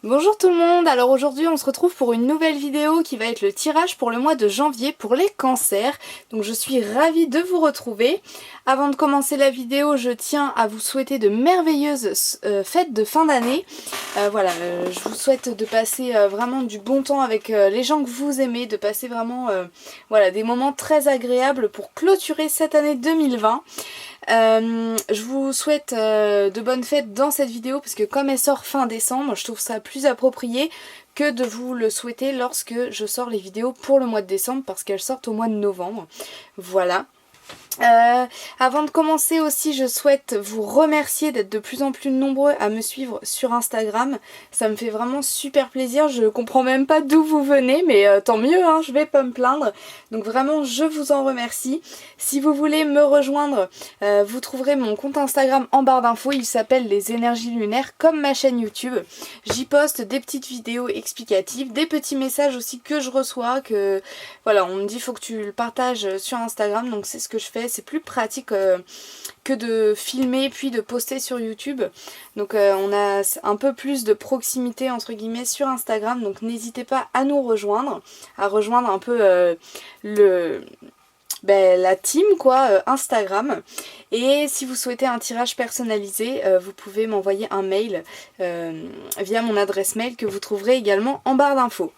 Bonjour tout le monde, alors aujourd'hui on se retrouve pour une nouvelle vidéo qui va être le tirage pour le mois de janvier pour les cancers. Donc je suis ravie de vous retrouver. Avant de commencer la vidéo, je tiens à vous souhaiter de merveilleuses fêtes de fin d'année. Je vous souhaite de passer vraiment du bon temps avec les gens que vous aimez, de passer vraiment des moments très agréables pour clôturer cette année 2020. Je vous souhaite de bonnes fêtes dans cette vidéo parce que comme elle sort fin décembre, je trouve ça plus approprié que de vous le souhaiter lorsque je sors les vidéos pour le mois de décembre parce qu'elles sortent au mois de novembre. Voilà. Avant de commencer aussi, je souhaite vous remercier d'être de plus en plus nombreux à me suivre sur Instagram. Ça me fait vraiment super plaisir. Je comprends même pas d'où vous venez, mais tant mieux, hein, je vais pas me plaindre. Donc vraiment, je vous en remercie. Si vous voulez me rejoindre, vous trouverez mon compte Instagram en barre d'infos. Il s'appelle Les Énergies Lunaires, comme ma chaîne YouTube. J'y poste des petites vidéos explicatives, des petits messages aussi que je reçois, que voilà, on me dit faut que tu le partages sur Instagram, donc c'est ce que je fais. C'est plus pratique que de filmer puis de poster sur YouTube. Donc on a un peu plus de proximité entre guillemets sur Instagram, donc n'hésitez pas à nous rejoindre, à rejoindre un peu la team quoi, Instagram. Et si vous souhaitez un tirage personnalisé, vous pouvez m'envoyer un mail via mon adresse mail que vous trouverez également en barre d'infos.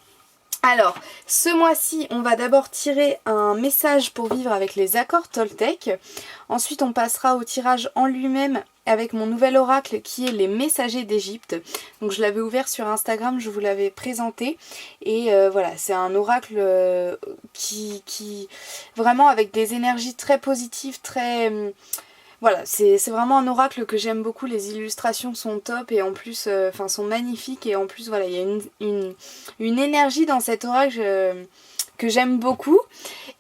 Alors, ce mois-ci, on va d'abord tirer un message pour vivre avec les accords Toltec. Ensuite, on passera au tirage en lui-même avec mon nouvel oracle qui est les messagers d'Égypte. Donc je l'avais ouvert sur Instagram, je vous l'avais présenté. Et voilà, c'est un oracle qui vraiment avec des énergies très positives, très... Voilà, c'est vraiment un oracle que j'aime beaucoup, les illustrations sont top et en plus, sont magnifiques et en plus voilà, il y a une énergie dans cet oracle que j'aime beaucoup.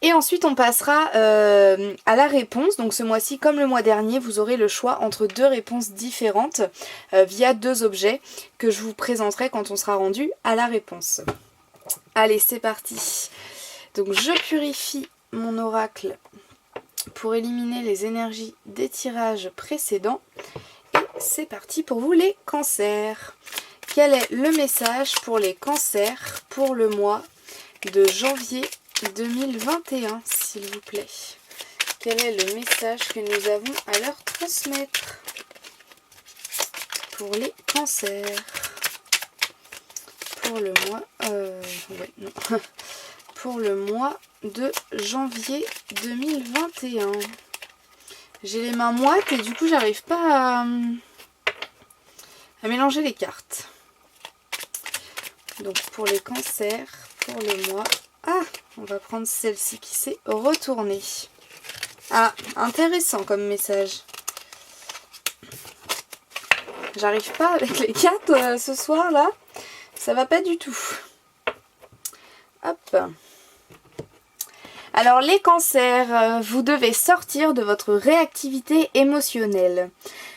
Et ensuite on passera à la réponse, donc ce mois-ci comme le mois dernier, vous aurez le choix entre deux réponses différentes via deux objets que je vous présenterai quand on sera rendu à la réponse. Allez, c'est parti. Donc je purifie mon oracle pour éliminer les énergies des tirages précédents. Et c'est parti pour vous les cancers. Quel est le message pour les cancers pour le mois de janvier 2021, s'il vous plaît? Quel est le message que nous avons à leur transmettre pour les cancers pour le mois... pour le mois de janvier 2021. J'ai les mains moites et du coup j'arrive pas à mélanger les cartes. Donc pour les cancers, pour le mois... Ah, on va prendre celle-ci qui s'est retournée. Ah, intéressant comme message. J'arrive pas avec les cartes ce soir là. Ça va pas du tout. Hop. Alors les cancers, vous devez sortir de votre réactivité émotionnelle.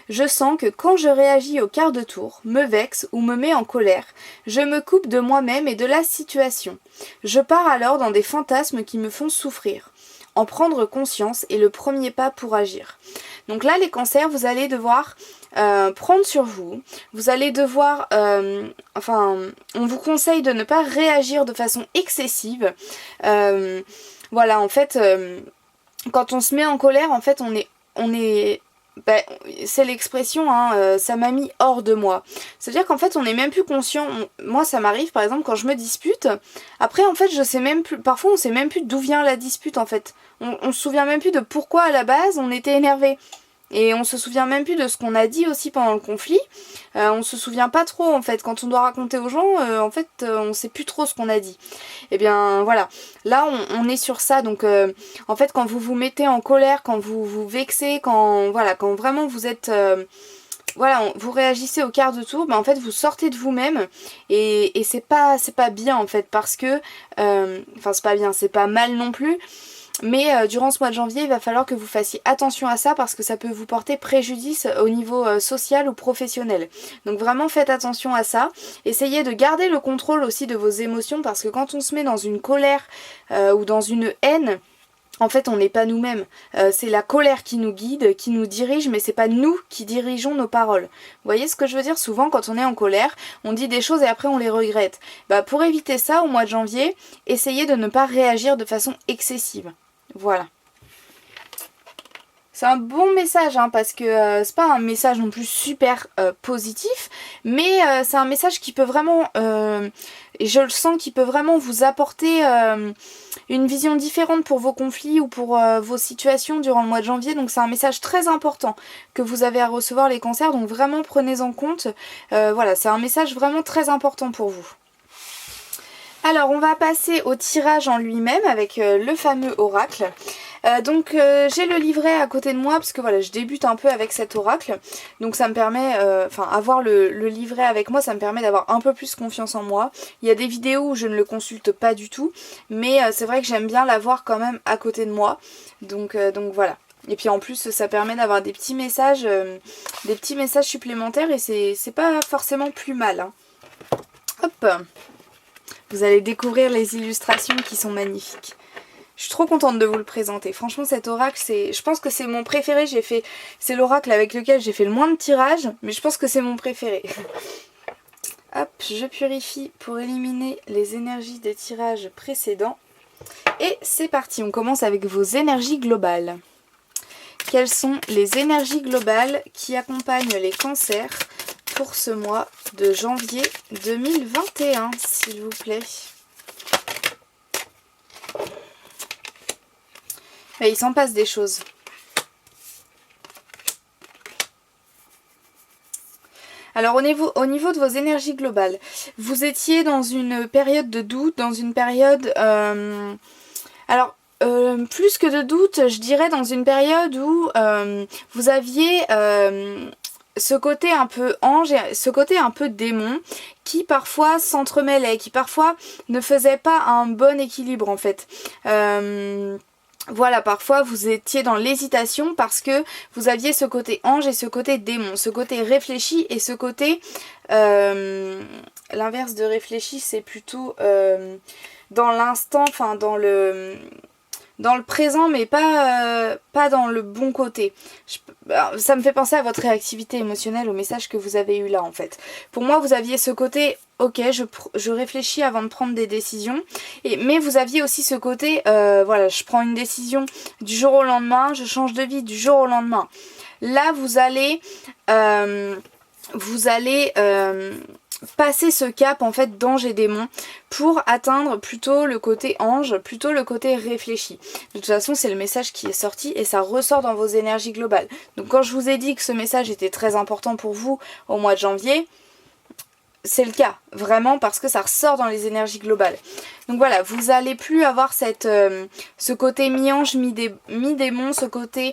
Je sens que quand je réagis au quart de tour, me vexe ou me mets en colère, je me coupe de moi-même et de la situation. Je pars alors dans des fantasmes qui me font souffrir. En prendre conscience est le premier pas pour agir. Donc là les cancers, vous allez devoir prendre sur vous. Vous allez devoir... on vous conseille de ne pas réagir de façon excessive. Voilà, en fait, quand on se met en colère, en fait, c'est l'expression, hein, ça m'a mis hors de moi. C'est-à-dire qu'en fait, on n'est même plus conscient. Moi, ça m'arrive, par exemple, quand je me dispute. Après, en fait, je sais même plus. Parfois, on sait même plus d'où vient la dispute, en fait. On se souvient même plus de pourquoi, à la base, on était énervé. Et on se souvient même plus de ce qu'on a dit aussi pendant le conflit. On se souvient pas trop en fait. Quand on doit raconter aux gens, on sait plus trop ce qu'on a dit. Et bien voilà. Là on est sur ça. Donc en fait quand vous vous mettez en colère, quand vous vous vexez, quand vraiment vous êtes... vous réagissez au quart de tour, en fait vous sortez de vous-même et c'est pas bien en fait parce que... c'est pas bien, c'est pas mal non plus. Mais durant ce mois de janvier, il va falloir que vous fassiez attention à ça parce que ça peut vous porter préjudice au niveau social ou professionnel. Donc vraiment faites attention à ça. Essayez de garder le contrôle aussi de vos émotions parce que quand on se met dans une colère ou dans une haine, en fait on n'est pas nous-mêmes. C'est la colère qui nous guide, qui nous dirige, mais c'est pas nous qui dirigeons nos paroles. Vous voyez ce que je veux dire? Souvent quand on est en colère, on dit des choses et après on les regrette. Bah, pour éviter ça, au mois de janvier, essayez de ne pas réagir de façon excessive. Voilà. C'est un bon message hein, parce que c'est pas un message non plus super positif, mais c'est un message qui peut vraiment, et je le sens, qui peut vraiment vous apporter une vision différente pour vos conflits ou pour vos situations durant le mois de janvier. Donc c'est un message très important que vous avez à recevoir les cancers, donc vraiment prenez en compte. Voilà, c'est un message vraiment très important pour vous. Alors on va passer au tirage en lui-même avec le fameux oracle. Donc j'ai le livret à côté de moi parce que voilà, je débute un peu avec cet oracle. Donc ça me permet, avoir le livret avec moi, ça me permet d'avoir un peu plus confiance en moi. Il y a des vidéos où je ne le consulte pas du tout, mais c'est vrai que j'aime bien l'avoir quand même à côté de moi. Donc voilà. Et puis en plus ça permet d'avoir des petits messages supplémentaires et c'est pas forcément plus mal. Hein. Hop. Vous allez découvrir les illustrations qui sont magnifiques. Je suis trop contente de vous le présenter. Franchement, cet oracle, je pense que c'est mon préféré. C'est l'oracle avec lequel j'ai fait le moins de tirages, mais je pense que c'est mon préféré. Hop, je purifie pour éliminer les énergies des tirages précédents. Et c'est parti, on commence avec vos énergies globales. Quelles sont les énergies globales qui accompagnent les cancers pour ce mois de janvier 2021, s'il vous plaît? Mais il s'en passe des choses. Alors au niveau de vos énergies globales, vous étiez dans une période de doute, dans une période... plus que de doute, je dirais dans une période où vous aviez... ce côté un peu ange et ce côté un peu démon qui parfois s'entremêlait, qui parfois ne faisait pas un bon équilibre en fait. Voilà, parfois vous étiez dans l'hésitation parce que vous aviez ce côté ange et ce côté démon, ce côté réfléchi et ce côté... l'inverse de réfléchi, c'est plutôt dans l'instant, enfin dans le présent, mais pas dans le bon côté. Ça me fait penser à votre réactivité émotionnelle, au message que vous avez eu là en fait. Pour moi, vous aviez ce côté, ok, je réfléchis avant de prendre des décisions, mais vous aviez aussi ce côté, voilà, je prends une décision du jour au lendemain, je change de vie du jour au lendemain. Là, vous allez passer ce cap en fait d'ange et démon pour atteindre plutôt le côté ange, plutôt le côté réfléchi. De toute façon c'est le message qui est sorti et ça ressort dans vos énergies globales. Donc quand je vous ai dit que ce message était très important pour vous au mois de janvier, c'est le cas, vraiment, parce que ça ressort dans les énergies globales. Donc voilà, vous allez plus avoir ce côté mi-ange, mi-démon, ce côté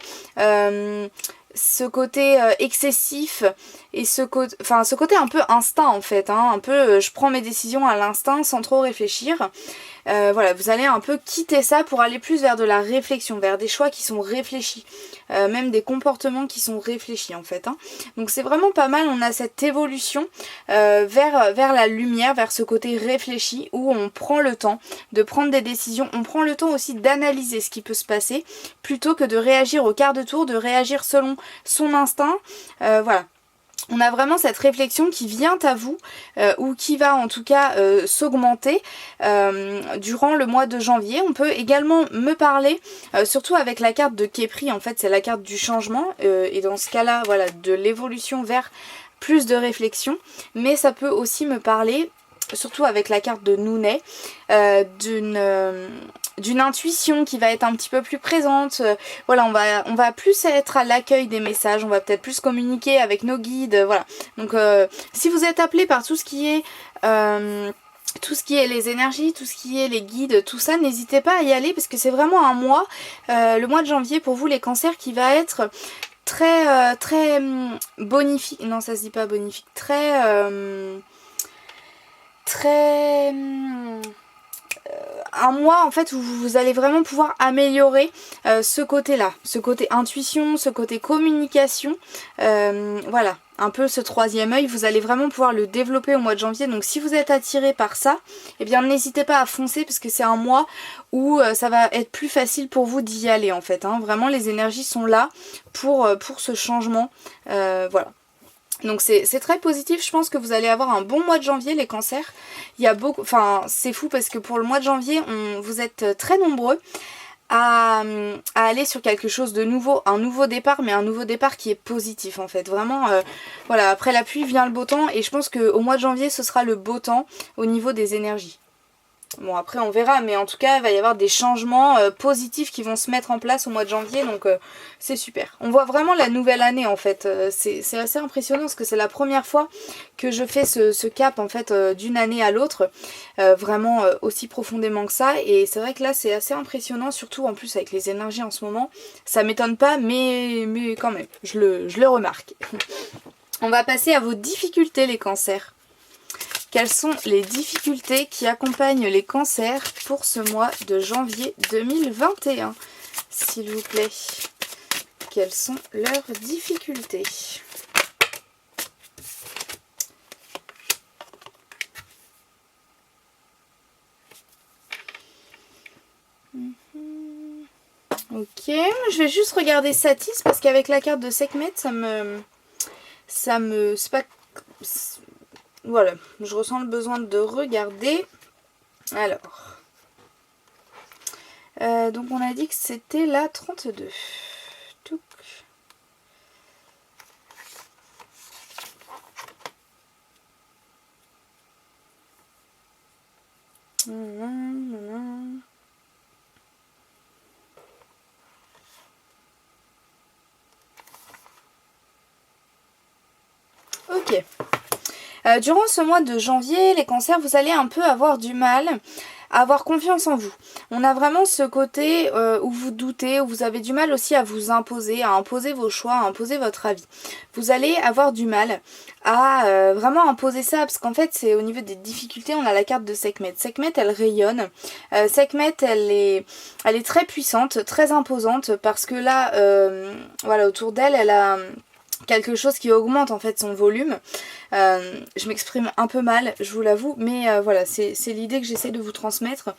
excessif et ce côté un peu instinct en fait, hein, un peu je prends mes décisions à l'instinct sans trop réfléchir. Voilà, vous allez un peu quitter ça pour aller plus vers de la réflexion, vers des choix qui sont réfléchis, même des comportements qui sont réfléchis en fait. Hein. Donc c'est vraiment pas mal, on a cette évolution vers la lumière, vers ce côté réfléchi où on prend le temps de prendre des décisions, on prend le temps aussi d'analyser ce qui peut se passer plutôt que de réagir au quart de tour, de réagir selon son instinct. Voilà. On a vraiment cette réflexion qui vient à vous ou qui va en tout cas s'augmenter durant le mois de janvier. On peut également me parler, surtout avec la carte de Képri, en fait c'est la carte du changement et dans ce cas là voilà, de l'évolution vers plus de réflexion, mais ça peut aussi me parler, surtout avec la carte de Nounet, d'une intuition qui va être un petit peu plus présente. Voilà, on va plus être à l'accueil des messages, on va peut-être plus communiquer avec nos guides, voilà. Donc si vous êtes appelé par tout ce qui est les énergies, tout ce qui est les guides, tout ça, n'hésitez pas à y aller parce que c'est vraiment un mois, le mois de janvier pour vous les cancers qui va être très bonifique, non ça se dit pas bonifique, un mois en fait où vous allez vraiment pouvoir améliorer ce côté là, ce côté intuition, ce côté communication, voilà, un peu ce troisième œil, vous allez vraiment pouvoir le développer au mois de janvier. Donc si vous êtes attiré par ça, eh bien n'hésitez pas à foncer parce que c'est un mois où ça va être plus facile pour vous d'y aller en fait. Hein. Vraiment les énergies sont là pour ce changement. Voilà. Donc c'est très positif, je pense que vous allez avoir un bon mois de janvier les cancers. Il y a beaucoup, enfin c'est fou parce que pour le mois de janvier, vous êtes très nombreux à aller sur quelque chose de nouveau, un nouveau départ, mais un nouveau départ qui est positif en fait. Vraiment, voilà, après la pluie vient le beau temps et je pense qu'au mois de janvier ce sera le beau temps au niveau des énergies. Bon après on verra, mais en tout cas il va y avoir des changements positifs qui vont se mettre en place au mois de janvier, donc c'est super. On voit vraiment la nouvelle année en fait, c'est assez impressionnant parce que c'est la première fois que je fais ce cap en fait d'une année à l'autre, vraiment aussi profondément que ça, et c'est vrai que là c'est assez impressionnant, surtout en plus avec les énergies en ce moment, ça m'étonne pas mais quand même, je le remarque. On va passer à vos difficultés les cancers. Quelles sont les difficultés qui accompagnent les cancers pour ce mois de janvier 2021, s'il vous plaît? Quelles sont leurs difficultés? Ok, je vais juste regarder Satis parce qu'avec la carte de Sekhmet, c'est pas... Voilà, je ressens le besoin de regarder. Alors, donc on a dit que c'était la 32. Touc. Ok. Durant ce mois de janvier, les cancers, vous allez un peu avoir du mal à avoir confiance en vous. On a vraiment ce côté où vous doutez, où vous avez du mal aussi à vous imposer, à imposer vos choix, à imposer votre avis. Vous allez avoir du mal à vraiment imposer ça, parce qu'en fait c'est au niveau des difficultés, on a la carte de Sekhmet. Sekhmet elle rayonne, Sekhmet elle est très puissante, très imposante, parce que là, voilà, autour d'elle, elle a quelque chose qui augmente en fait son volume. Je m'exprime un peu mal, je vous l'avoue, mais voilà, c'est l'idée que j'essaie de vous transmettre.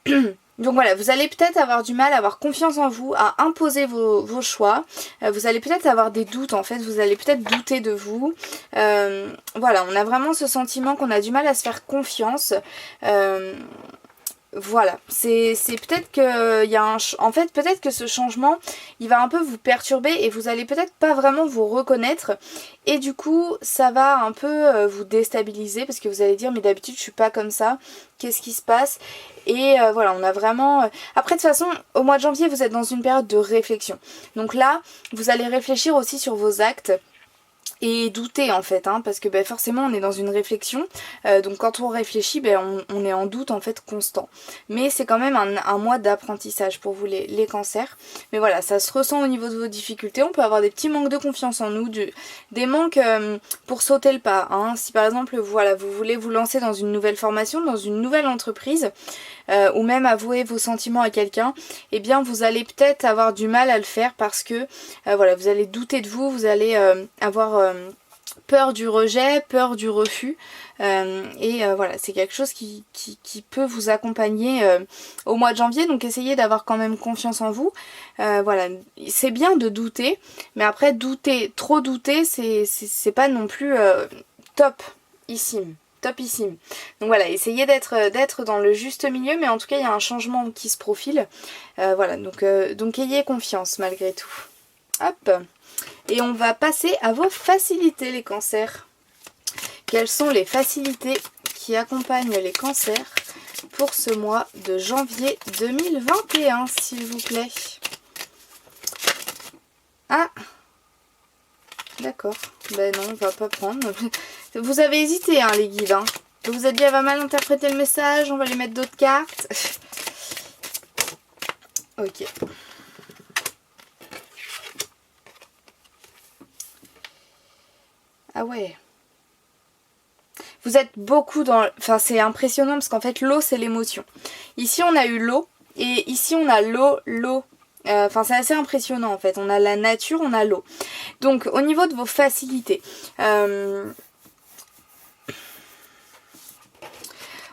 Donc voilà, vous allez peut-être avoir du mal à avoir confiance en vous, à imposer vos choix. Vous allez peut-être avoir des doutes en fait, vous allez peut-être douter de vous. Voilà, on a vraiment ce sentiment qu'on a du mal à se faire confiance. Voilà, c'est peut-être que il y a en fait peut-être que ce changement il va un peu vous perturber et vous allez peut-être pas vraiment vous reconnaître, et du coup ça va un peu vous déstabiliser parce que vous allez dire mais d'habitude je suis pas comme ça, qu'est-ce qui se passe? Et voilà, on a vraiment... Après de toute façon au mois de janvier vous êtes dans une période de réflexion, donc là vous allez réfléchir aussi sur vos actes et douter en fait, hein, parce que ben, forcément on est dans une réflexion, donc quand on réfléchit ben, on est en doute en fait constant, mais c'est quand même un mois d'apprentissage pour vous les cancers. Mais voilà, ça se ressent au niveau de vos difficultés, on peut avoir des petits manques de confiance en nous, des manques pour sauter le pas, hein. Si par exemple voilà, vous voulez vous lancer dans une nouvelle formation, dans une nouvelle entreprise, ou même avouer vos sentiments à quelqu'un, eh bien vous allez peut-être avoir du mal à le faire parce que voilà, vous allez douter de vous, vous allez avoir peur du rejet, peur du refus, et voilà, c'est quelque chose qui peut vous accompagner au mois de janvier, donc essayez d'avoir quand même confiance en vous. Voilà, c'est bien de douter, mais après trop douter, c'est pas non plus topissime. Topissime. Donc voilà, essayez d'être dans le juste milieu, mais en tout cas il y a un changement qui se profile. Voilà, donc ayez confiance malgré tout. Hop. Et on va passer à vos facilités les cancers. Quelles sont les facilités qui accompagnent les cancers pour ce mois de janvier 2021, s'il vous plaît? Ah, d'accord. Ben non, on va pas prendre. Vous avez hésité, hein, les guides. Hein. Vous vous êtes dit, elle va mal interpréter le message, on va lui mettre d'autres cartes. Ok. Ah ouais. Vous êtes beaucoup dans... Enfin, c'est impressionnant parce qu'en fait, l'eau, c'est l'émotion. Ici, on a eu l'eau. Et ici, on a l'eau Enfin c'est assez impressionnant en fait. On a la nature, on a l'eau. Donc au niveau de vos facilités.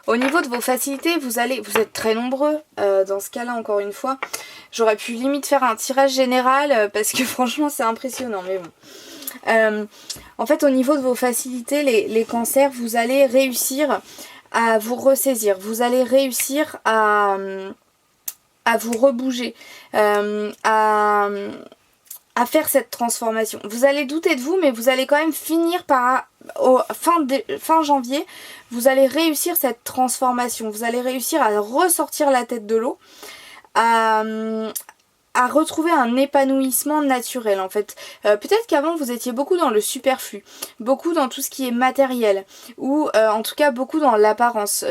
Au niveau de vos facilités, vous êtes très nombreux. Dans ce cas-là, encore une fois, j'aurais pu limite faire un tirage général parce que franchement c'est impressionnant, mais bon. En fait, au niveau de vos facilités, les cancers, vous allez réussir à vous ressaisir. Vous allez réussir à vous rebouger, à faire cette transformation. Vous allez douter de vous, mais vous allez quand même finir par, fin janvier, vous allez réussir cette transformation. Vous allez réussir à ressortir la tête de l'eau, à retrouver un épanouissement naturel en fait. Peut-être qu'avant vous étiez beaucoup dans le superflu, beaucoup dans tout ce qui est matériel, ou en tout cas beaucoup dans l'apparence.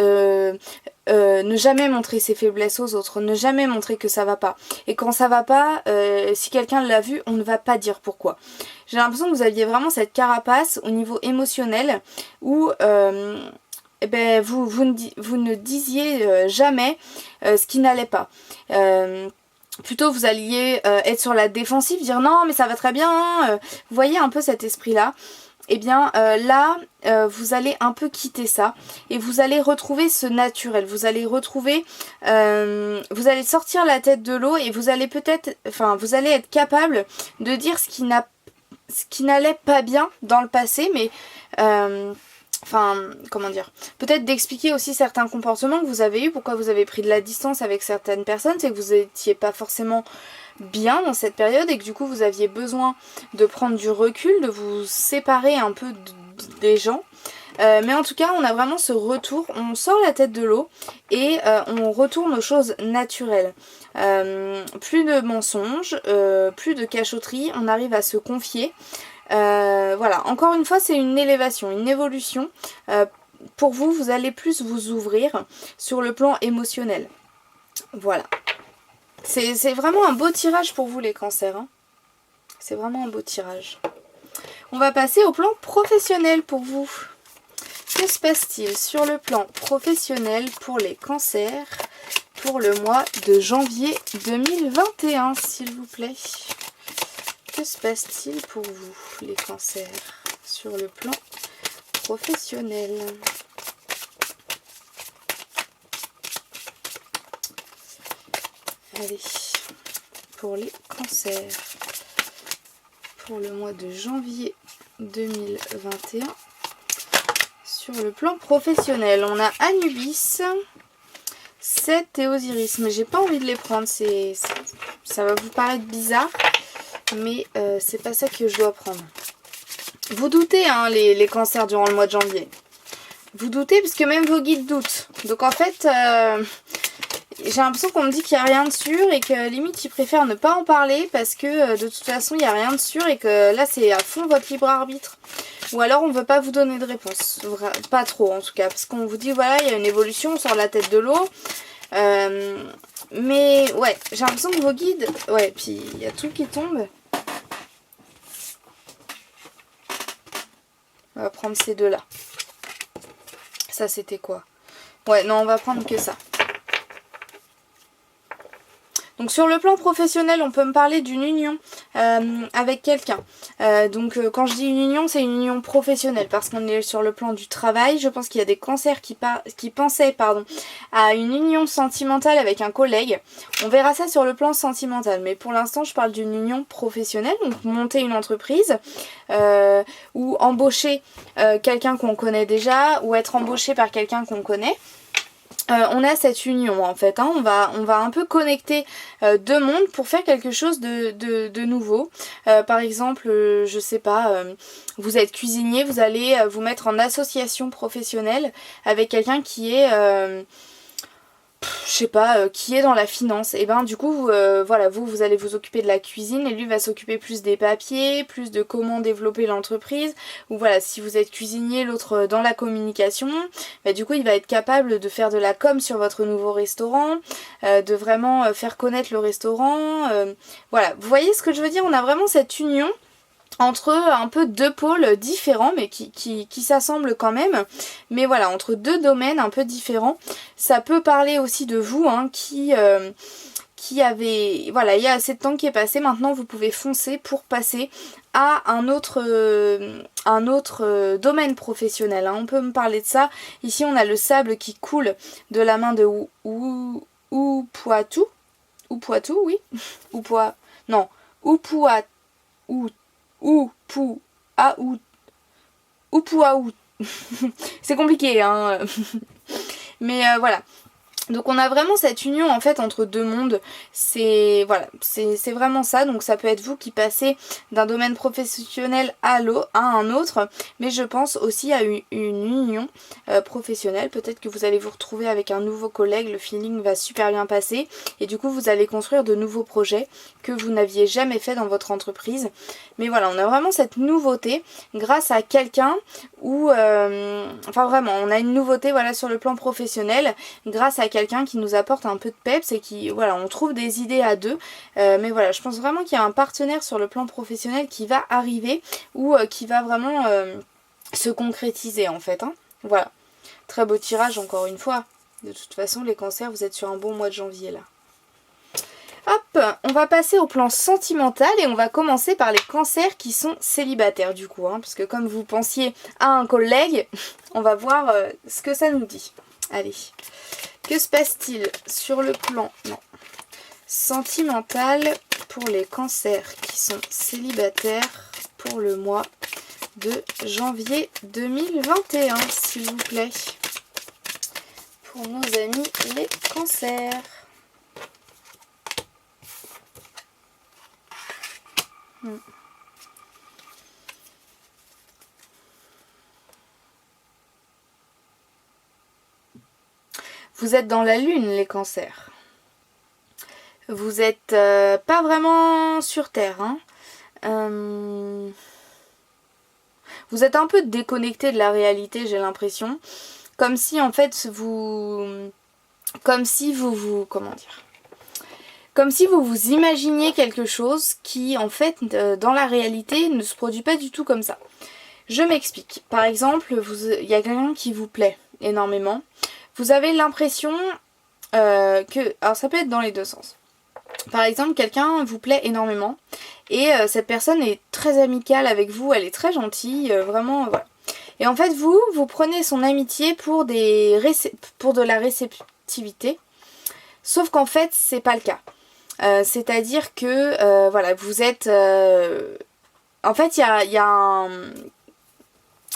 Ne jamais montrer ses faiblesses aux autres, ne jamais montrer que ça va pas. Et quand ça va pas, si quelqu'un l'a vu, on ne va pas dire pourquoi. J'ai l'impression que vous aviez vraiment cette carapace au niveau émotionnel où vous ne disiez jamais ce qui n'allait pas. Plutôt vous alliez être sur la défensive, dire non mais ça va très bien, vous voyez un peu cet esprit là. Et bien là vous allez un peu quitter ça et vous allez retrouver ce naturel, vous allez retrouver, vous allez sortir la tête de l'eau et vous allez vous allez être capable de dire ce qui n'allait pas bien dans le passé, mais comment dire, peut-être d'expliquer aussi certains comportements que vous avez eu, pourquoi vous avez pris de la distance avec certaines personnes, c'est que vous n'étiez pas forcément bien dans cette période et que du coup vous aviez besoin de prendre du recul, de vous séparer un peu des gens. Mais en tout cas on a vraiment ce retour, on sort la tête de l'eau et on retourne aux choses naturelles. Plus de mensonges, plus de cachotterie, on arrive à se confier. Voilà, encore une fois c'est une élévation, une évolution. Pour vous, vous allez plus vous ouvrir sur le plan émotionnel. Voilà. C'est vraiment un beau tirage pour vous les cancers. Hein. C'est vraiment un beau tirage. On va passer au plan professionnel pour vous. Que se passe-t-il sur le plan professionnel pour les cancers pour le mois de janvier 2021, s'il vous plaît? Que se passe-t-il pour vous, les cancers, sur le plan professionnel? Allez, pour les cancers, pour le mois de janvier 2021, sur le plan professionnel, on a Anubis, Seth et Osiris, mais j'ai pas envie de les prendre, ça va vous paraître bizarre. Mais c'est pas ça que je dois prendre. Vous doutez hein, les cancers durant le mois de janvier. Vous doutez parce que même vos guides doutent. Donc en fait, j'ai l'impression qu'on me dit qu'il n'y a rien de sûr et que limite ils préfèrent ne pas en parler parce que de toute façon il n'y a rien de sûr et que là c'est à fond votre libre arbitre. Ou alors on ne veut pas vous donner de réponse. Pas trop en tout cas. Parce qu'on vous dit voilà il y a une évolution, on sort la tête de l'eau. Mais ouais, j'ai l'impression que vos guides... Ouais, puis il y a tout qui tombe. On va prendre ces deux-là. Ça, c'était quoi? Ouais, non, on va prendre que ça. Donc sur le plan professionnel, on peut me parler d'une union avec quelqu'un. Quand je dis une union, c'est une union professionnelle parce qu'on est sur le plan du travail. Je pense qu'il y a des cancers qui pensaient à une union sentimentale avec un collègue. On verra ça sur le plan sentimental. Mais pour l'instant, je parle d'une union professionnelle. Donc monter une entreprise ou embaucher quelqu'un qu'on connaît déjà ou être embauché par quelqu'un qu'on connaît. On a cette union en fait, hein. on va un peu connecter deux mondes pour faire quelque chose de nouveau. Par exemple, je sais pas, vous êtes cuisinier, vous allez vous mettre en association professionnelle avec quelqu'un qui est... je sais pas, qui est dans la finance. Et ben du coup, voilà, vous allez vous occuper de la cuisine et lui va s'occuper plus des papiers, plus de comment développer l'entreprise. Ou voilà, si vous êtes cuisinier, l'autre dans la communication, bah, du coup il va être capable de faire de la com sur votre nouveau restaurant, de vraiment faire connaître le restaurant. Voilà, vous voyez ce que je veux dire? On a vraiment cette union entre un peu deux pôles différents mais qui s'assemblent quand même, mais voilà, entre deux domaines un peu différents. Ça peut parler aussi de vous hein, qui qui avait... Voilà, il y a assez de temps qui est passé, maintenant vous pouvez foncer pour passer à un autre domaine professionnel. Hein. On peut me parler de ça. Ici on a le sable qui coule de la main de Upuatu. Upuatu, oui. Non. Upuatu. Upuaou. C'est compliqué, hein. Mais voilà. Donc on a vraiment cette union en fait entre deux mondes, c'est voilà, c'est vraiment ça. Donc ça peut être vous qui passez d'un domaine professionnel à un autre, mais je pense aussi à une union professionnelle. Peut-être que vous allez vous retrouver avec un nouveau collègue, le feeling va super bien passer et du coup vous allez construire de nouveaux projets que vous n'aviez jamais fait dans votre entreprise. Mais voilà, on a vraiment cette nouveauté grâce à quelqu'un où, enfin vraiment, on a une nouveauté voilà sur le plan professionnel grâce à quelqu'un qui nous apporte un peu de peps et qui, voilà, on trouve des idées à deux. Mais voilà, je pense vraiment qu'il y a un partenaire sur le plan professionnel qui va arriver ou qui va vraiment se concrétiser en fait. Hein. Voilà, très beau tirage encore une fois. De toute façon, les cancers, vous êtes sur un bon mois de janvier là. Hop, on va passer au plan sentimental et on va commencer par les cancers qui sont célibataires du coup. Hein, parce que comme vous pensiez à un collègue, on va voir ce que ça nous dit. Allez, que se passe-t-il sur le plan sentimental pour les cancers qui sont célibataires pour le mois de janvier 2021, s'il vous plaît. Pour nos amis les cancers. Vous êtes dans la lune les cancers. Vous êtes pas vraiment sur terre. Hein. Vous êtes un peu déconnecté de la réalité, j'ai l'impression. Comme si en fait vous... Comment dire ? Comme si vous vous imaginiez quelque chose qui en fait dans la réalité ne se produit pas du tout comme ça. Je m'explique. Par exemple, il y a quelqu'un qui vous plaît énormément. Vous avez l'impression que... Alors ça peut être dans les deux sens. Par exemple, quelqu'un vous plaît énormément et cette personne est très amicale avec vous, elle est très gentille, vraiment voilà. Et en fait vous prenez son amitié pour de la réceptivité, sauf qu'en fait c'est pas le cas. C'est-à-dire que voilà, vous êtes... en fait il y a un...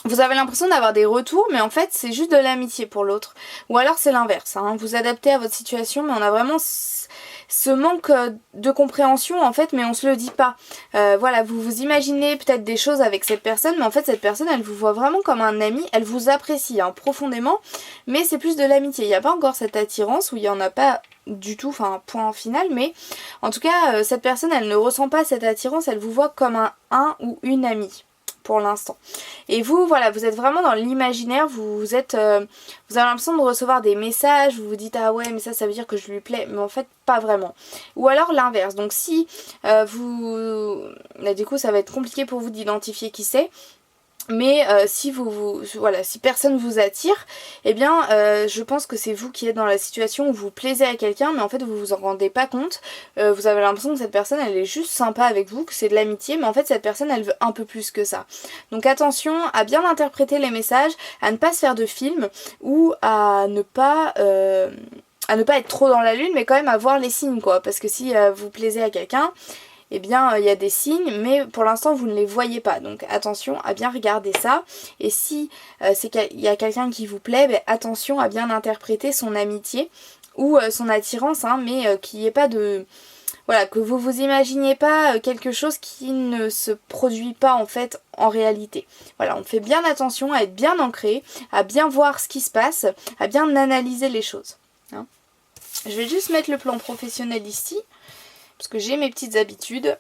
Vous avez l'impression d'avoir des retours, mais en fait c'est juste de l'amitié pour l'autre. Ou alors c'est l'inverse, hein. Vous adaptez à votre situation, mais on a vraiment ce manque de compréhension en fait, mais on se le dit pas. Voilà, vous vous imaginez peut-être des choses avec cette personne, mais en fait cette personne elle vous voit vraiment comme un ami, elle vous apprécie hein, profondément, mais c'est plus de l'amitié. Il n'y a pas encore cette attirance, ou il n'y en a pas du tout, enfin point final, mais en tout cas cette personne elle ne ressent pas cette attirance, elle vous voit comme un ou une amie. Pour l'instant. Et vous, voilà, vous êtes vraiment dans l'imaginaire, vous avez l'impression de recevoir des messages, vous vous dites ah ouais mais ça veut dire que je lui plais, mais en fait pas vraiment. Ou alors l'inverse, donc si du coup ça va être compliqué pour vous d'identifier qui c'est. Mais si voilà, si personne vous attire, eh bien je pense que c'est vous qui êtes dans la situation où vous plaisez à quelqu'un, mais en fait vous vous en rendez pas compte. Vous avez l'impression que cette personne elle est juste sympa avec vous, que c'est de l'amitié, mais en fait cette personne elle veut un peu plus que ça. Donc attention à bien interpréter les messages, à ne pas se faire de film ou à ne pas être trop dans la lune, mais quand même à voir les signes quoi. Parce que si vous plaisez à quelqu'un, eh bien il y a des signes, mais pour l'instant vous ne les voyez pas, donc attention à bien regarder ça. Et si il y a quelqu'un qui vous plaît, ben, attention à bien interpréter son amitié ou son attirance, hein, mais qu'il n'y ait pas de... Voilà, que vous vous imaginiez pas quelque chose qui ne se produit pas en fait en réalité. Voilà, on fait bien attention à être bien ancré, à bien voir ce qui se passe, à bien analyser les choses. Hein. Je vais juste mettre le plan professionnel ici. Parce que j'ai mes petites habitudes.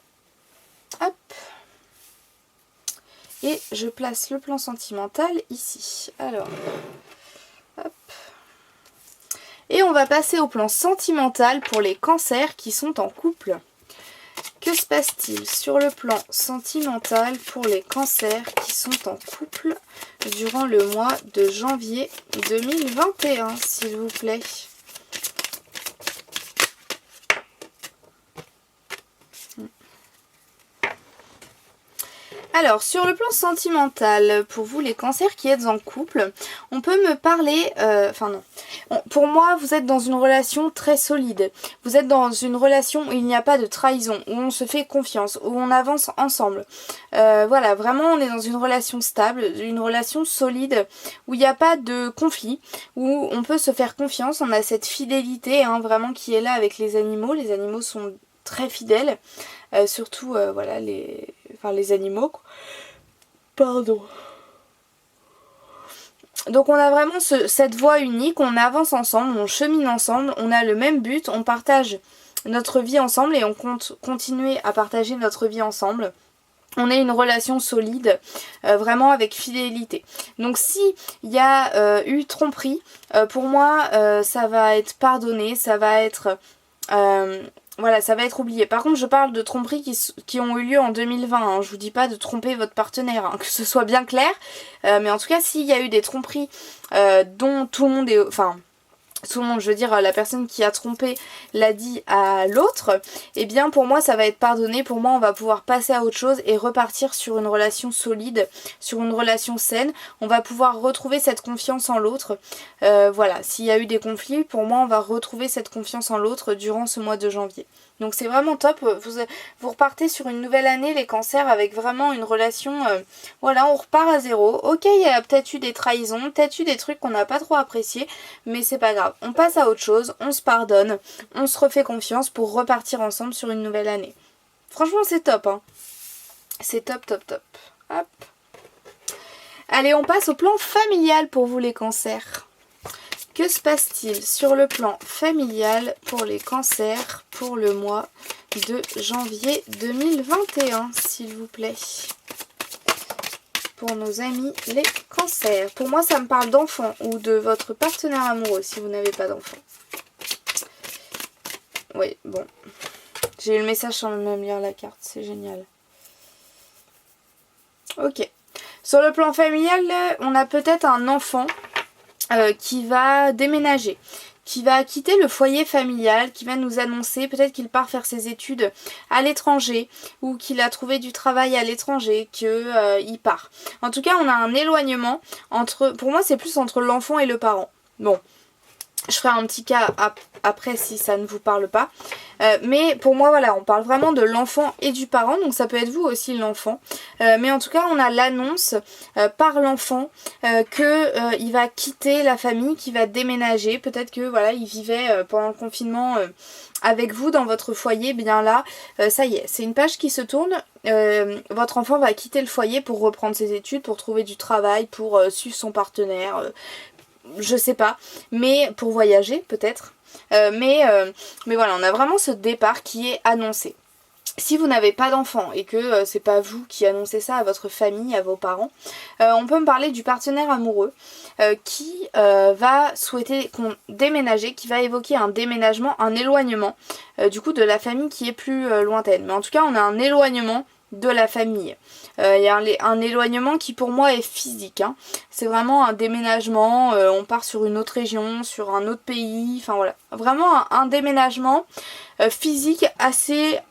Hop. Et je place le plan sentimental ici. Alors. Hop. Et on va passer au plan sentimental pour les cancers qui sont en couple. Que se passe-t-il sur le plan sentimental pour les cancers qui sont en couple durant le mois de janvier 2021, s'il vous plaît ? Alors, sur le plan sentimental, pour vous les cancers qui êtes en couple, on peut me parler... Enfin non. Pour moi, vous êtes dans une relation très solide. Vous êtes dans une relation où il n'y a pas de trahison, où on se fait confiance, où on avance ensemble. Voilà, vraiment, on est dans une relation stable, une relation solide, où il n'y a pas de conflit, où on peut se faire confiance. On a cette fidélité, hein, vraiment, qui est là avec les animaux. Les animaux sont très fidèles. Surtout, voilà, les animaux, quoi. Pardon. Donc on a vraiment cette voie unique, on avance ensemble, on chemine ensemble, on a le même but, on partage notre vie ensemble et on compte continuer à partager notre vie ensemble. On est une relation solide, vraiment avec fidélité. Donc si il y a eu tromperie, pour moi ça va être pardonné, ça va être... voilà, ça va être oublié. Par contre, je parle de tromperies qui ont eu lieu en 2020. Hein. Je vous dis pas de tromper votre partenaire, hein, que ce soit bien clair. Mais en tout cas, s'il y a eu des tromperies dont tout le monde est... Enfin, tout le monde, je veux dire, la personne qui a trompé l'a dit à l'autre, eh bien pour moi ça va être pardonné, pour moi on va pouvoir passer à autre chose et repartir sur une relation solide, sur une relation saine, on va pouvoir retrouver cette confiance en l'autre. Voilà, s'il y a eu des conflits, pour moi on va retrouver cette confiance en l'autre durant ce mois de janvier. Donc c'est vraiment top, vous repartez sur une nouvelle année les cancers avec vraiment une relation, voilà, on repart à zéro. Ok, il y a peut-être eu des trahisons, peut-être eu des trucs qu'on n'a pas trop appréciés, mais c'est pas grave. On passe à autre chose, on se pardonne, on se refait confiance pour repartir ensemble sur une nouvelle année. Franchement c'est top, hein. C'est top, top, top. Hop. Allez, on passe au plan familial pour vous les cancers. Que se passe-t-il sur le plan familial pour les cancers pour le mois de janvier 2021, s'il vous plaît? Pour nos amis les cancers. Pour moi, ça me parle d'enfants ou de votre partenaire amoureux si vous n'avez pas d'enfants. Oui, bon. J'ai eu le message sans même lire la carte, c'est génial. Ok. Sur le plan familial, on a peut-être un enfant qui va déménager, qui va quitter le foyer familial, qui va nous annoncer peut-être qu'il part faire ses études à l'étranger ou qu'il a trouvé du travail à l'étranger, qu'il part. En tout cas, on a un éloignement entre, pour moi c'est plus entre l'enfant et le parent. Bon, je ferai un petit cas après si ça ne vous parle pas. Mais pour moi voilà, on parle vraiment de l'enfant et du parent, donc ça peut être vous aussi l'enfant. Mais en tout cas on a l'annonce par l'enfant qu'il va quitter la famille, qu'il va déménager. Peut-être que voilà, il vivait pendant le confinement avec vous dans votre foyer. Bien là, ça y est, c'est une page qui se tourne. Votre enfant va quitter le foyer pour reprendre ses études, pour trouver du travail, pour suivre son partenaire. Je sais pas, mais pour voyager peut-être. Mais voilà, on a vraiment ce départ qui est annoncé. Si vous n'avez pas d'enfant et que c'est pas vous qui annoncez ça à votre famille, à vos parents, on peut me parler du partenaire amoureux qui va souhaiter déménager, qui va évoquer un déménagement, un éloignement du coup de la famille qui est plus lointaine. Mais en tout cas, on a un éloignement de la famille. Il y a un éloignement qui pour moi est physique, hein. C'est vraiment un déménagement, on part sur une autre région, sur un autre pays, enfin voilà. Vraiment un déménagement physique assez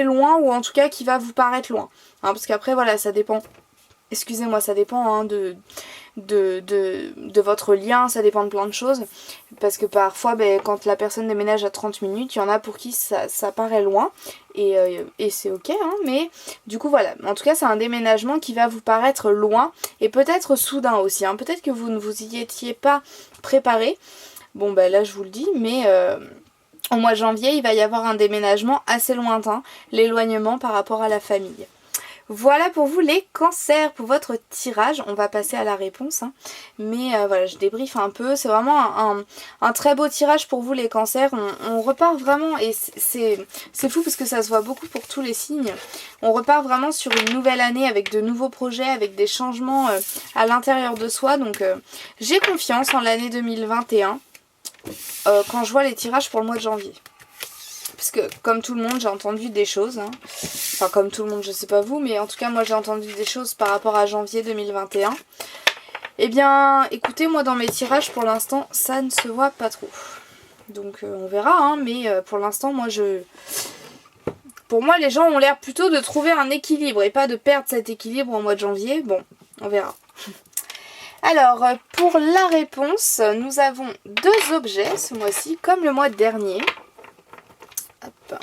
loin, ou en tout cas qui va vous paraître loin. Hein, parce qu'après voilà, ça dépend, excusez-moi, ça dépend hein, de votre lien, ça dépend de plein de choses. Parce que parfois, quand la personne déménage à 30 minutes, il y en a pour qui ça paraît loin. Et c'est ok, hein, mais du coup voilà. En tout cas, c'est un déménagement qui va vous paraître loin et peut-être soudain aussi. Hein. Peut-être que vous ne vous y étiez pas préparé. Bon, là, je vous le dis, mais au mois de janvier, il va y avoir un déménagement assez lointain, l'éloignement par rapport à la famille. Voilà pour vous les cancers, pour votre tirage. On va passer à la réponse. Hein. Mais voilà, je débriefe un peu. C'est vraiment un très beau tirage pour vous les cancers. On repart vraiment, et c'est fou parce que ça se voit beaucoup pour tous les signes. On repart vraiment sur une nouvelle année avec de nouveaux projets, avec des changements à l'intérieur de soi. Donc j'ai confiance en l'année 2021 quand je vois les tirages pour le mois de janvier. Parce que comme tout le monde, j'ai entendu des choses. Hein. Enfin comme tout le monde, je sais pas vous, mais en tout cas moi j'ai entendu des choses par rapport à janvier 2021. Eh bien écoutez, moi dans mes tirages pour l'instant ça ne se voit pas trop. Donc on verra, hein, mais pour l'instant moi pour moi les gens ont l'air plutôt de trouver un équilibre et pas de perdre cet équilibre au mois de janvier. Bon, on verra. Alors pour la réponse, nous avons 2 objets ce mois-ci comme le mois dernier. Hop.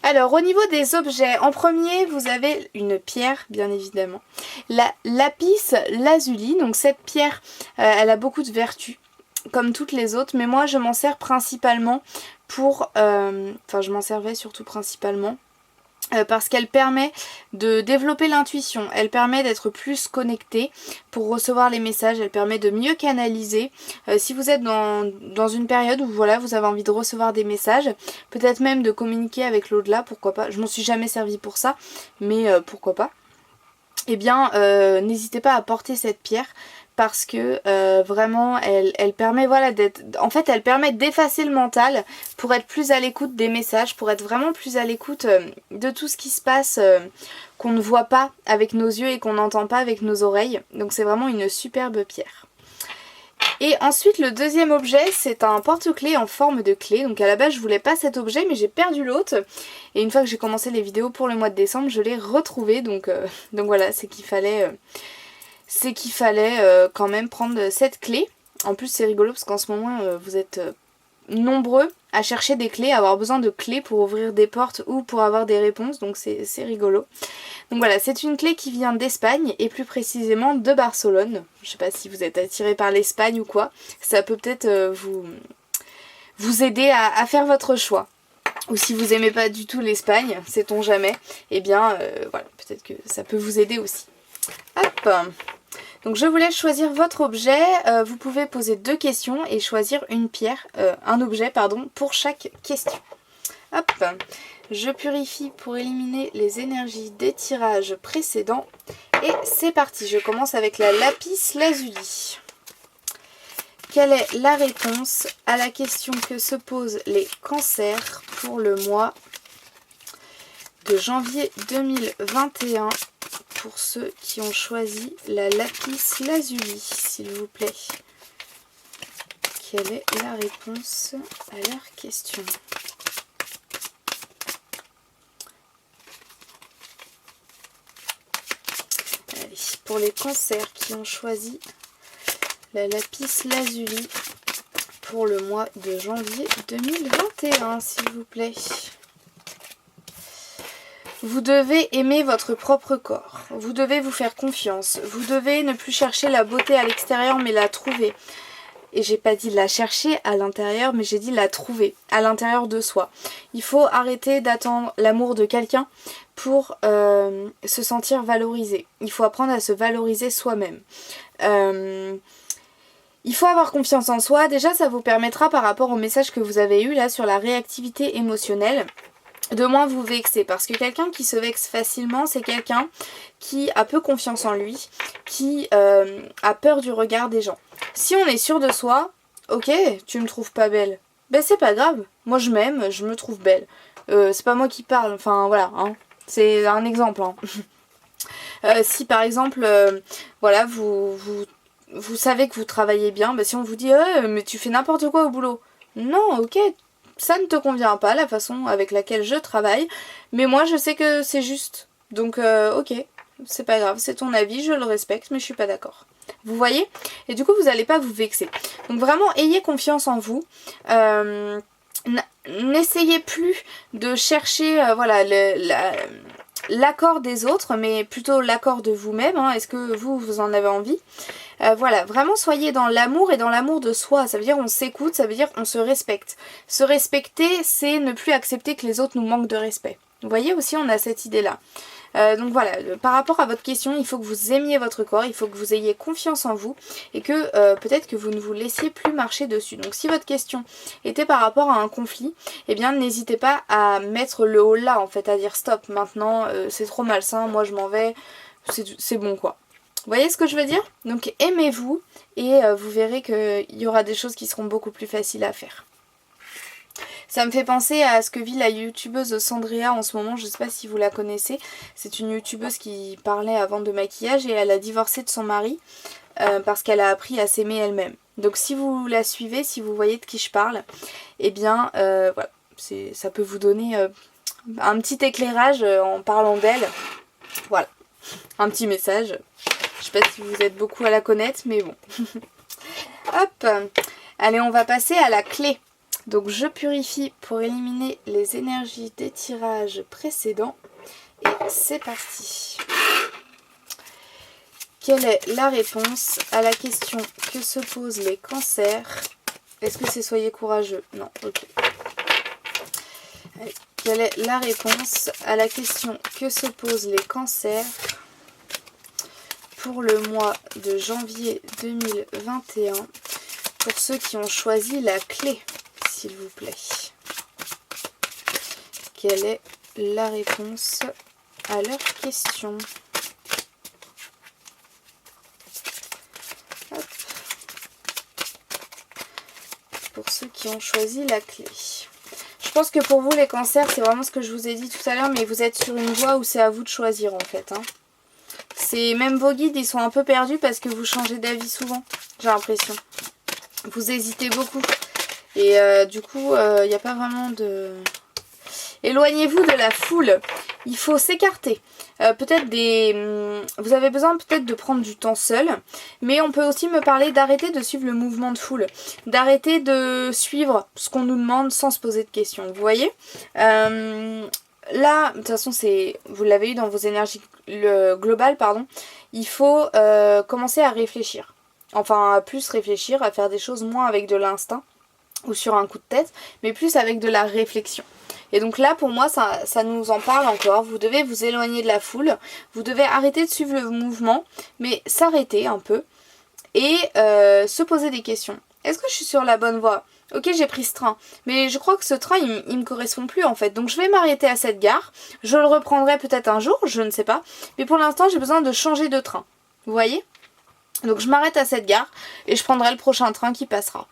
Alors au niveau des objets, en premier vous avez une pierre bien évidemment. La lapis lazuli, donc cette pierre elle a beaucoup de vertus comme toutes les autres, mais moi je m'en sers principalement pour, enfin je m'en servais surtout principalement parce qu'elle permet de développer l'intuition, elle permet d'être plus connecté pour recevoir les messages, elle permet de mieux canaliser. Si vous êtes dans une période où voilà, vous avez envie de recevoir des messages, peut-être même de communiquer avec l'au-delà, pourquoi pas. Je m'en suis jamais servi pour ça, mais pourquoi pas. Eh bien, n'hésitez pas à porter cette pierre parce que vraiment elle permet voilà d'être, en fait elle permet d'effacer le mental pour être plus à l'écoute des messages, pour être vraiment plus à l'écoute de tout ce qui se passe qu'on ne voit pas avec nos yeux et qu'on n'entend pas avec nos oreilles. Donc c'est vraiment une superbe pierre. Et ensuite le deuxième objet c'est un porte-clés en forme de clé. Donc à la base je voulais pas cet objet mais j'ai perdu l'autre. Et une fois que j'ai commencé les vidéos pour le mois de décembre je l'ai retrouvé. Donc voilà, c'est qu'il fallait quand même prendre cette clé. En plus c'est rigolo parce qu'en ce moment vous êtes nombreux à chercher des clés, à avoir besoin de clés pour ouvrir des portes ou pour avoir des réponses, donc c'est rigolo. Donc voilà, c'est une clé qui vient d'Espagne et plus précisément de Barcelone. Je sais pas si vous êtes attiré par l'Espagne ou quoi, ça peut peut-être vous aider à faire votre choix. Ou si vous aimez pas du tout l'Espagne, sait-on jamais, eh bien voilà, peut-être que ça peut vous aider aussi. Hop. Donc je vous laisse choisir votre objet, vous pouvez poser 2 questions et choisir un objet pour chaque question. Hop, je purifie pour éliminer les énergies des tirages précédents et c'est parti, je commence avec la lapis lazuli. Quelle est la réponse à la question que se posent les cancers pour le mois de janvier 2021 ? Pour ceux qui ont choisi la lapis lazuli, s'il vous plaît. Quelle est la réponse à leur question? Allez, pour les cancers qui ont choisi la lapis lazuli pour le mois de janvier 2021, s'il vous plaît. Vous devez aimer votre propre corps, vous devez vous faire confiance, vous devez ne plus chercher la beauté à l'extérieur mais la trouver. Et j'ai pas dit la chercher à l'intérieur mais j'ai dit la trouver à l'intérieur de soi. Il faut arrêter d'attendre l'amour de quelqu'un pour se sentir valorisé. Il faut apprendre à se valoriser soi-même. Il faut avoir confiance en soi. Déjà ça vous permettra par rapport au message que vous avez eu là sur la réactivité émotionnelle de moins vous vexer, parce que quelqu'un qui se vexe facilement c'est quelqu'un qui a peu confiance en lui, qui a peur du regard des gens. Si on est sûr de soi, ok, tu me trouves pas belle, ben c'est pas grave, moi je m'aime, je me trouve belle, c'est pas moi qui parle, enfin voilà, hein. C'est un exemple, hein. Si par exemple voilà vous savez que vous travaillez bien, ben si on vous dit mais tu fais n'importe quoi au boulot, non, ok, ça ne te convient pas la façon avec laquelle je travaille, mais moi je sais que c'est juste. Donc ok, c'est pas grave, c'est ton avis, je le respecte, mais je suis pas d'accord. Vous voyez? Et du coup vous n'allez pas vous vexer. Donc vraiment ayez confiance en vous. N'essayez plus de chercher voilà, l'accord des autres, mais plutôt l'accord de vous-même. Hein. Est-ce que vous en avez envie? Voilà, vraiment soyez dans l'amour et dans l'amour de soi. Ça veut dire on s'écoute, ça veut dire on se respecte. Se respecter, c'est ne plus accepter que les autres nous manquent de respect. Vous voyez aussi, on a cette idée-là. Donc voilà, par rapport à votre question, il faut que vous aimiez votre corps, il faut que vous ayez confiance en vous et que peut-être que vous ne vous laissiez plus marcher dessus. Donc si votre question était par rapport à un conflit, eh bien n'hésitez pas à mettre le haut là en fait, à dire stop, maintenant c'est trop malsain, moi je m'en vais, c'est bon quoi. Vous voyez ce que je veux dire? Donc aimez-vous et vous verrez qu'il y aura des choses qui seront beaucoup plus faciles à faire. Ça me fait penser à ce que vit la youtubeuse Sandrea en ce moment, je ne sais pas si vous la connaissez. C'est une youtubeuse qui parlait avant de maquillage et elle a divorcé de son mari parce qu'elle a appris à s'aimer elle-même. Donc si vous la suivez, si vous voyez de qui je parle, eh bien voilà. ça peut vous donner un petit éclairage en parlant d'elle. Voilà, un petit message. Je sais pas si vous êtes beaucoup à la connaître, mais bon. Hop, allez, on va passer à la clé. Donc je purifie pour éliminer les énergies des tirages précédents. Et c'est parti. Quelle est la réponse à la question que se posent les cancers? Est-ce que c'est soyez courageux? Non, ok. Allez, quelle est la réponse à la question que se posent les cancers pour le mois de janvier 2021 pour ceux qui ont choisi la clé, s'il vous plaît? Quelle est la réponse à leur question? Hop. Pour ceux qui ont choisi la clé. Je pense que pour vous les cancers, c'est vraiment ce que je vous ai dit tout à l'heure, mais vous êtes sur une voie où c'est à vous de choisir en fait. C'est même vos guides, ils sont un peu perdus parce que vous changez d'avis souvent, j'ai l'impression. Vous hésitez beaucoup. Et du coup, il n'y a pas vraiment de... Éloignez-vous de la foule. Il faut s'écarter. Peut-être vous avez besoin peut-être de prendre du temps seul. Mais on peut aussi me parler d'arrêter de suivre le mouvement de foule. D'arrêter de suivre ce qu'on nous demande sans se poser de questions. Vous voyez là, de toute façon, vous l'avez eu dans vos énergies globales, pardon. Il faut commencer à réfléchir. Enfin, à plus réfléchir, à faire des choses moins avec de l'instinct ou sur un coup de tête, mais plus avec de la réflexion. Et donc là, pour moi, ça nous en parle encore. Vous devez vous éloigner de la foule. Vous devez arrêter de suivre le mouvement, mais s'arrêter un peu et se poser des questions. Est-ce que je suis sur la bonne voie? Ok, j'ai pris ce train, mais je crois que ce train, il me correspond plus en fait. Donc je vais m'arrêter à cette gare. Je le reprendrai peut-être un jour, je ne sais pas. Mais pour l'instant, j'ai besoin de changer de train. Vous voyez? Donc je m'arrête à cette gare et je prendrai le prochain train qui passera.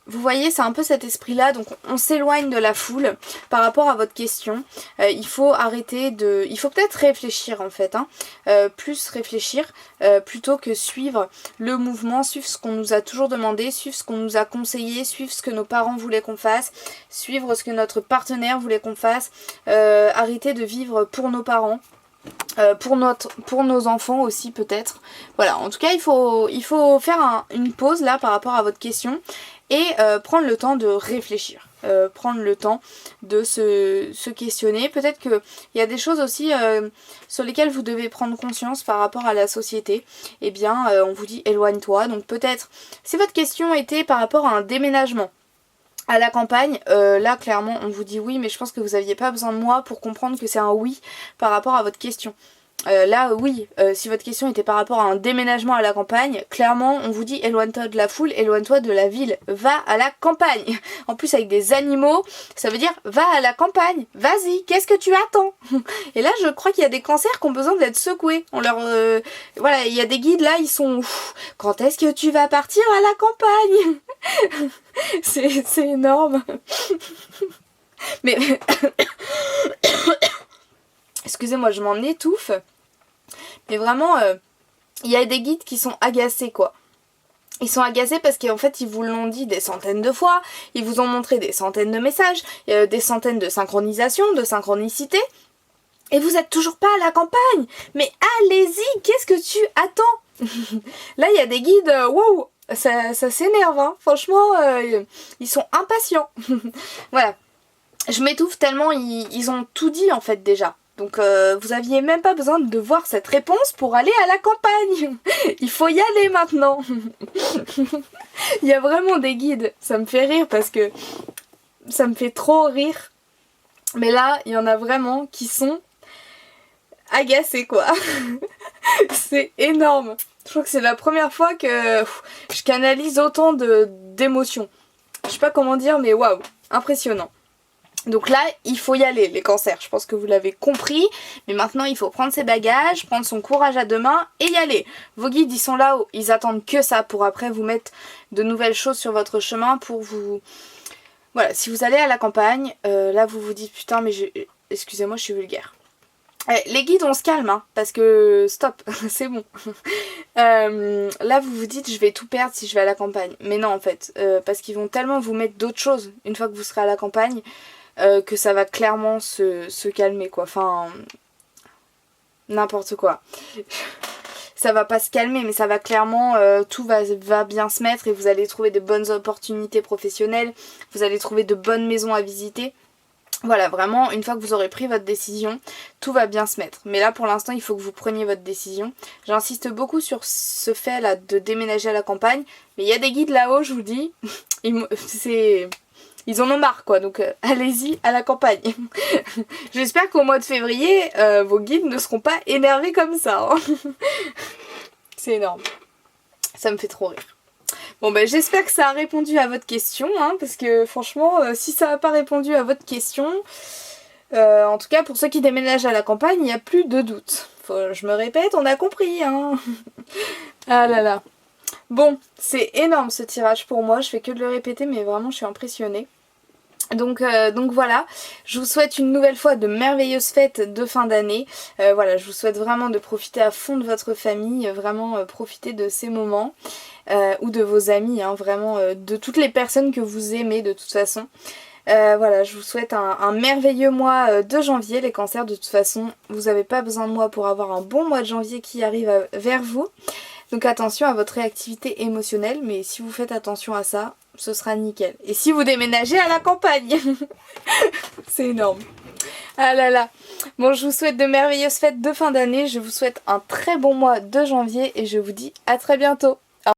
Vous voyez, c'est un peu cet esprit-là, donc on s'éloigne de la foule par rapport à votre question. Il faut arrêter de... Il faut peut-être réfléchir en fait, plus réfléchir plutôt que suivre le mouvement, suivre ce qu'on nous a toujours demandé, suivre ce qu'on nous a conseillé, suivre ce que nos parents voulaient qu'on fasse, suivre ce que notre partenaire voulait qu'on fasse, arrêter de vivre pour nos parents. Pour nos enfants aussi peut-être. Voilà, en tout cas il faut faire une pause là par rapport à votre question et prendre le temps de réfléchir, prendre le temps de se questionner. Peut-être qu'il y a des choses aussi sur lesquelles vous devez prendre conscience par rapport à la société. Eh bien on vous dit éloigne-toi. Donc peut-être si votre question était par rapport à un déménagement à la campagne, là clairement on vous dit oui, mais je pense que vous n'aviez pas besoin de moi pour comprendre que c'est un oui par rapport à votre question. Là oui, si votre question était par rapport à un déménagement à la campagne, clairement on vous dit éloigne-toi de la foule, éloigne-toi de la ville, va à la campagne. En plus avec des animaux, ça veut dire va à la campagne, vas-y, qu'est-ce que tu attends? Et là je crois qu'il y a des cancers qui ont besoin d'être secoués. Voilà, il y a des guides là, ils sont quand est-ce que tu vas partir à la campagne? C'est énorme. Mais excusez-moi, je m'en étouffe. Mais vraiment, il y a des guides qui sont agacés quoi. Ils sont agacés parce qu'en fait ils vous l'ont dit des centaines de fois, ils vous ont montré des centaines de messages, des centaines de synchronisations, de synchronicité, et vous êtes toujours pas à la campagne. Mais allez-y, qu'est-ce que tu attends? Là il y a des guides, wow, ça s'énerve, hein. Franchement, ils sont impatients. Voilà, je m'étouffe tellement ils ont tout dit en fait déjà. Donc vous aviez même pas besoin de voir cette réponse pour aller à la campagne. Il faut y aller maintenant. Il y a vraiment des guides. Ça me fait rire parce que ça me fait trop rire. Mais là, il y en a vraiment qui sont agacés quoi. C'est énorme. Je crois que c'est la première fois que je canalise autant d'émotions. Je sais pas comment dire, mais waouh, impressionnant. Donc là, il faut y aller, les cancers. Je pense que vous l'avez compris. Mais maintenant, il faut prendre ses bagages, prendre son courage à deux mains et y aller. Vos guides, ils sont là, ils attendent que ça pour après vous mettre de nouvelles choses sur votre chemin pour vous... Voilà, si vous allez à la campagne, là, vous vous dites, putain, mais excusez-moi, je suis vulgaire. Les guides, on se calme, hein, parce que stop, c'est bon. Là, vous vous dites, je vais tout perdre si je vais à la campagne. Mais non, en fait, parce qu'ils vont tellement vous mettre d'autres choses une fois que vous serez à la campagne, que ça va clairement se calmer quoi. Enfin, n'importe quoi. Ça va pas se calmer, mais ça va clairement, tout va bien se mettre et vous allez trouver de bonnes opportunités professionnelles, vous allez trouver de bonnes maisons à visiter. Voilà, vraiment, une fois que vous aurez pris votre décision, tout va bien se mettre. Mais là, pour l'instant, il faut que vous preniez votre décision. J'insiste beaucoup sur ce fait-là de déménager à la campagne, mais il y a des guides là-haut, je vous dis, ils en ont marre quoi, donc allez-y à la campagne. J'espère qu'au mois de février, vos guides ne seront pas énervés comme ça. Hein. C'est énorme. Ça me fait trop rire. Bon ben j'espère que ça a répondu à votre question, hein, parce que franchement, si ça n'a pas répondu à votre question, en tout cas pour ceux qui déménagent à la campagne, il n'y a plus de doute. Je me répète, on a compris. Hein. Ah là là. Bon, c'est énorme ce tirage pour moi, je fais que de le répéter, mais vraiment je suis impressionnée. Donc voilà, je vous souhaite une nouvelle fois de merveilleuses fêtes de fin d'année. Voilà, je vous souhaite vraiment de profiter à fond de votre famille, vraiment profiter de ces moments. Ou de vos amis, hein, vraiment de toutes les personnes que vous aimez de toute façon. Voilà, je vous souhaite un merveilleux mois de janvier, les cancers. De toute façon, vous n'avez pas besoin de moi pour avoir un bon mois de janvier qui arrive vers vous. Donc attention à votre réactivité émotionnelle, mais si vous faites attention à ça, ce sera nickel. Et si vous déménagez à la campagne, c'est énorme. Ah là là. Bon, je vous souhaite de merveilleuses fêtes de fin d'année, je vous souhaite un très bon mois de janvier et je vous dis à très bientôt.